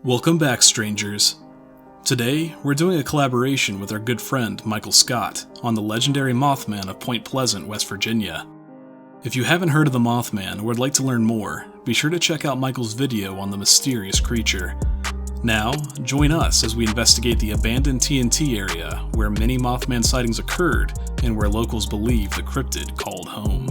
Welcome back, strangers. Today, we're doing a collaboration with our good friend MichaelScot on the legendary Mothman of Point Pleasant, West Virginia. If you haven't heard of the Mothman or would like to learn more, be sure to check out Michael's video on the mysterious creature. Now, join us as we investigate the abandoned TNT area where many Mothman sightings occurred and where locals believe the cryptid called home.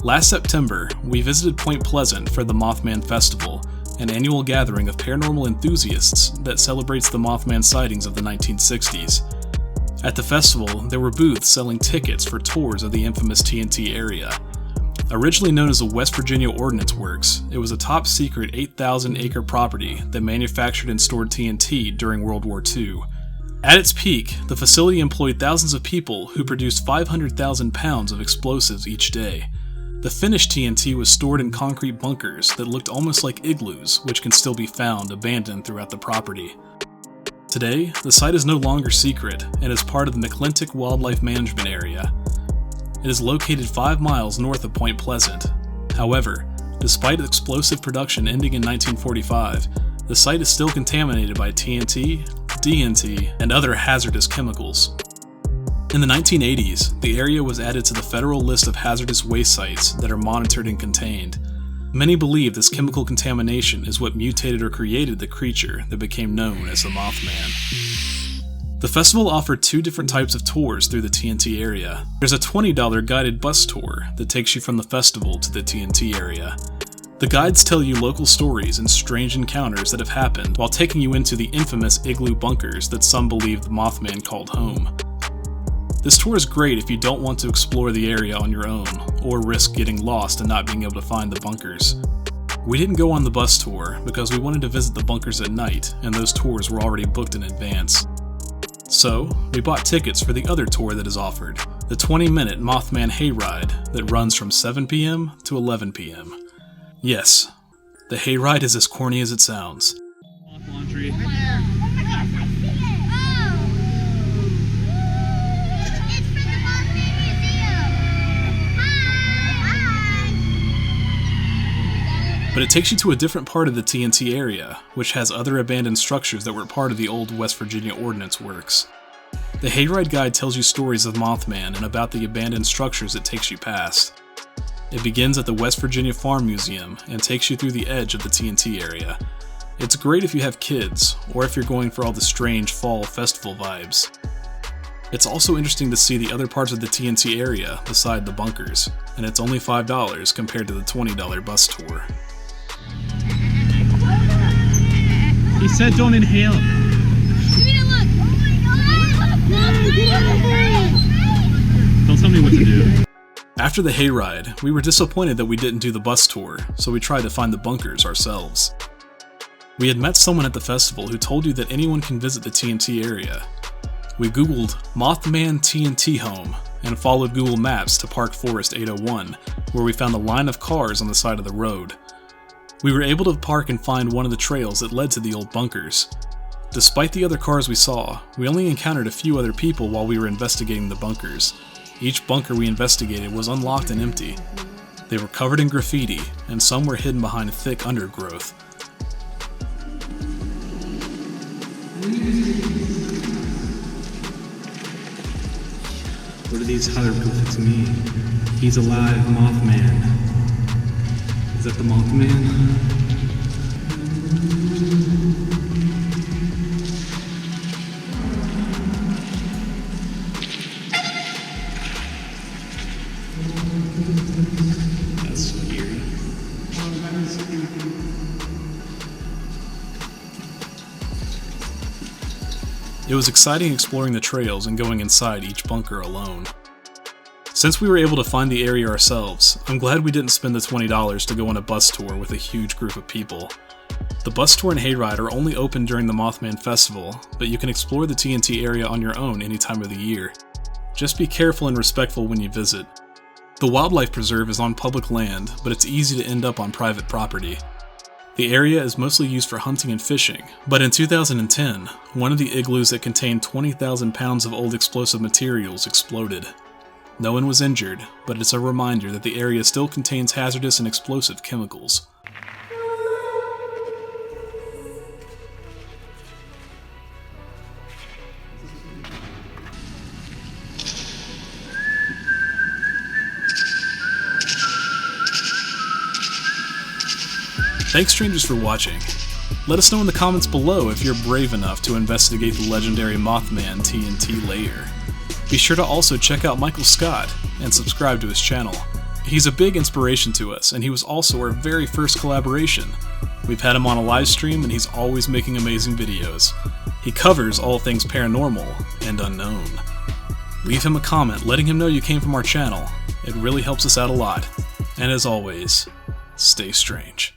Last September, we visited Point Pleasant for the Mothman Festival, an annual gathering of paranormal enthusiasts that celebrates the Mothman sightings of the 1960s. At the festival, there were booths selling tickets for tours of the infamous TNT area. Originally known as the West Virginia Ordnance Works, it was a top-secret 8,000-acre property that manufactured and stored TNT during World War II. At its peak, the facility employed thousands of people who produced 500,000 pounds of explosives each day. The finished TNT was stored in concrete bunkers that looked almost like igloos, which can still be found abandoned throughout the property. Today, the site is no longer secret and is part of the McClintock Wildlife Management Area. It is located 5 miles north of Point Pleasant. However, despite explosive production ending in 1945, the site is still contaminated by TNT, DNT, and other hazardous chemicals. In the 1980s, the area was added to the federal list of hazardous waste sites that are monitored and contained. Many believe this chemical contamination is what mutated or created the creature that became known as the Mothman. The festival offered 2 different types of tours through the TNT area. There's a $20 guided bus tour that takes you from the festival to the TNT area. The guides tell you local stories and strange encounters that have happened while taking you into the infamous igloo bunkers that some believe the Mothman called home. This tour is great if you don't want to explore the area on your own, or risk getting lost and not being able to find the bunkers. We didn't go on the bus tour because we wanted to visit the bunkers at night, and those tours were already booked in advance. So, we bought tickets for the other tour that is offered, the 20-minute Mothman Hayride that runs from 7 p.m. to 11 p.m. Yes, the Hayride is as corny as it sounds. Laundry. But it takes you to a different part of the TNT area, which has other abandoned structures that were part of the old West Virginia Ordnance Works. The Hayride Guide tells you stories of Mothman and about the abandoned structures it takes you past. It begins at the West Virginia Farm Museum and takes you through the edge of the TNT area. It's great if you have kids, or if you're going for all the strange fall festival vibes. It's also interesting to see the other parts of the TNT area beside the bunkers, and it's only $5 compared to the $20 bus tour. He said don't inhale. Give me a look. Oh my God. Don't tell me what to do. After the hayride, we were disappointed that we didn't do the bus tour, so we tried to find the bunkers ourselves. We had met someone at the festival who told you that anyone can visit the TNT area. We googled Mothman TNT home and followed Google Maps to Park Forest 801, where we found a line of cars on the side of the road. We were able to park and find one of the trails that led to the old bunkers. Despite the other cars we saw, we only encountered a few other people while we were investigating the bunkers. Each bunker we investigated was unlocked and empty. They were covered in graffiti, and some were hidden behind thick undergrowth. What do these hieroglyphics mean? He's alive, Mothman. Is that the Mothman? That's scary. It was exciting exploring the trails and going inside each bunker alone. Since we were able to find the area ourselves, I'm glad we didn't spend the $20 to go on a bus tour with a huge group of people. The bus tour and hayride are only open during the Mothman Festival, but you can explore the TNT area on your own any time of the year. Just be careful and respectful when you visit. The wildlife preserve is on public land, but it's easy to end up on private property. The area is mostly used for hunting and fishing, but in 2010, one of the igloos that contained 20,000 pounds of old explosive materials exploded. No one was injured, but it's a reminder that the area still contains hazardous and explosive chemicals. Thanks strangers for watching. Let us know in the comments below if you're brave enough to investigate the legendary Mothman TNT lair. Be sure to also check out MichaelScot and subscribe to his channel. He's a big inspiration to us, and he was also our very first collaboration. We've had him on a live stream, and he's always making amazing videos. He covers all things paranormal and unknown. Leave him a comment letting him know you came from our channel. It really helps us out a lot. And as always, stay strange.